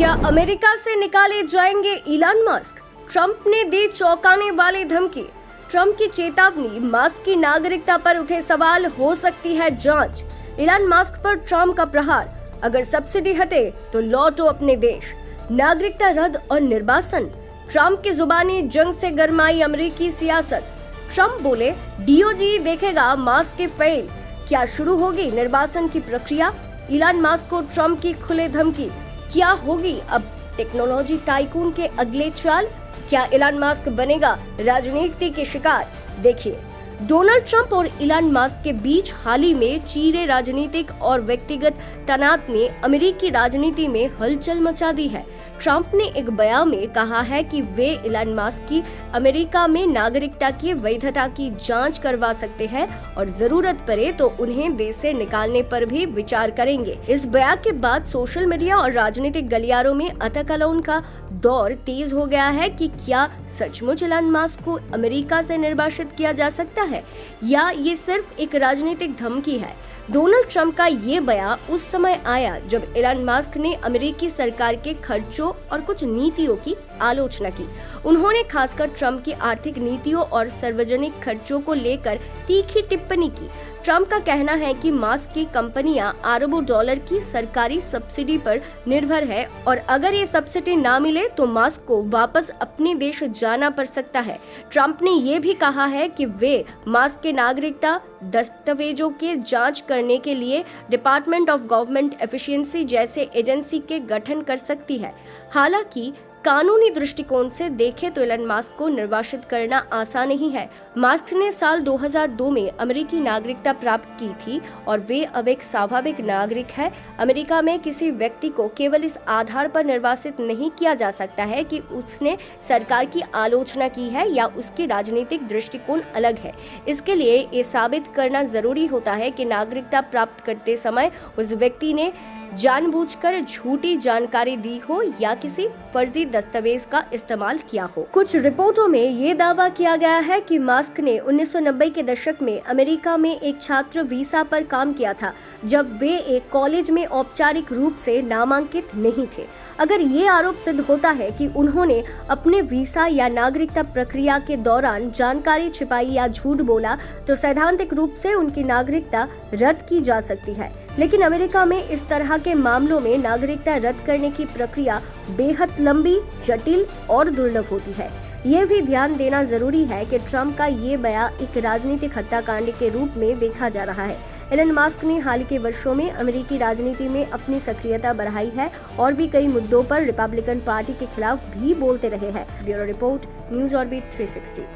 क्या अमेरिका से निकाले जाएंगे इलॉन मस्क? ट्रंप ने दी चौंकाने वाली धमकी। ट्रंप की चेतावनी, मास्क की नागरिकता पर उठे सवाल, हो सकती है जांच। इलॉन मस्क पर ट्रंप का प्रहार, अगर सब्सिडी हटे तो लौटो अपने देश। नागरिकता रद्द और निर्वासन, ट्रंप की जुबानी जंग से गरमाई अमेरिकी सियासत। ट्रंप बोले, डीओजी देखेगा मास्क के फेल। क्या शुरू होगी निर्वासन की प्रक्रिया? इलॉन मस्क को ट्रंप की खुले धमकी। क्या होगी अब टेक्नोलॉजी टाइकून के अगले चाल? क्या इलॉन मस्क बनेगा राजनीति के शिकार? देखिए, डोनाल्ड ट्रंप और इलॉन मस्क के बीच हाल ही में चीरे राजनीतिक और व्यक्तिगत तनाव ने अमेरिकी राजनीति में हलचल मचा दी है। ट्रंप ने एक बयान में कहा है कि वे इलॉन मस्क की अमेरिका में नागरिकता की वैधता की जांच करवा सकते हैं और जरूरत पड़े तो उन्हें देश से निकालने पर भी विचार करेंगे। इस बयान के बाद सोशल मीडिया और राजनीतिक गलियारों में अटकलों का दौर तेज हो गया है कि क्या सचमुच इलॉन मस्क को अमेरिका से निर्वासित किया जा सकता है या ये सिर्फ एक राजनीतिक धमकी है। डोनाल्ड ट्रंप का ये बयान उस समय आया जब इलॉन मस्क ने अमेरिकी सरकार के खर्चों और कुछ नीतियों की आलोचना की। उन्होंने खासकर ट्रंप की आर्थिक नीतियों और सार्वजनिक खर्चों को लेकर तीखी टिप्पणी की। ट्रंप का कहना है कि मस्क की कंपनियां अरबों डॉलर की सरकारी सब्सिडी पर निर्भर है और अगर ये सब्सिडी ना मिले तो मस्क को वापस अपने देश जाना पड़ सकता है। ट्रंप ने ये भी कहा है कि वे मस्क के नागरिकता दस्तावेजों के जांच करने के लिए डिपार्टमेंट ऑफ गवर्नमेंट एफिशिएंसी जैसे एजेंसी के गठन कर सकती है। हालांकि कानूनी दृष्टिकोण से देखें तो इलॉन मस्क को निर्वासित करना आसान नहीं है। मस्क ने साल 2002 में अमेरिकी नागरिकता प्राप्त की थी और वे अब एक स्वाभाविक नागरिक है। अमेरिका में किसी व्यक्ति को केवल इस आधार पर निर्वासित नहीं किया जा सकता है कि उसने सरकार की आलोचना की है या उसकी राजनीतिक दृष्टिकोण अलग है। इसके लिए ये साबित करना जरूरी होता है कि नागरिकता प्राप्त करते समय उस व्यक्ति ने जानबूझकर झूठी जानकारी दी हो या किसी फर्जी दस्तावेज का इस्तेमाल किया हो। कुछ रिपोर्टों में ये दावा किया गया है कि मस्क ने 1990 के दशक में अमेरिका में एक छात्र वीसा पर काम किया था जब वे एक कॉलेज में औपचारिक रूप से नामांकित नहीं थे। अगर ये आरोप सिद्ध होता है कि उन्होंने अपने वीसा या नागरिकता प्रक्रिया के दौरान जानकारी छिपाई या झूठ बोला तो सैद्धांतिक रूप से उनकी नागरिकता रद्द की जा सकती है। लेकिन अमेरिका में इस तरह के मामलों में नागरिकता रद्द करने की प्रक्रिया बेहद लंबी, जटिल और दुर्लभ होती है। ये भी ध्यान देना जरूरी है कि ट्रंप का ये बयान एक राजनीतिक हत्याकांड के रूप में देखा जा रहा है। इलॉन मस्क ने हाल के वर्षों में अमेरिकी राजनीति में अपनी सक्रियता बढ़ाई है और भी कई मुद्दों पर रिपब्लिकन पार्टी के खिलाफ भी बोलते रहे हैं। Bureau report, news orbit 360।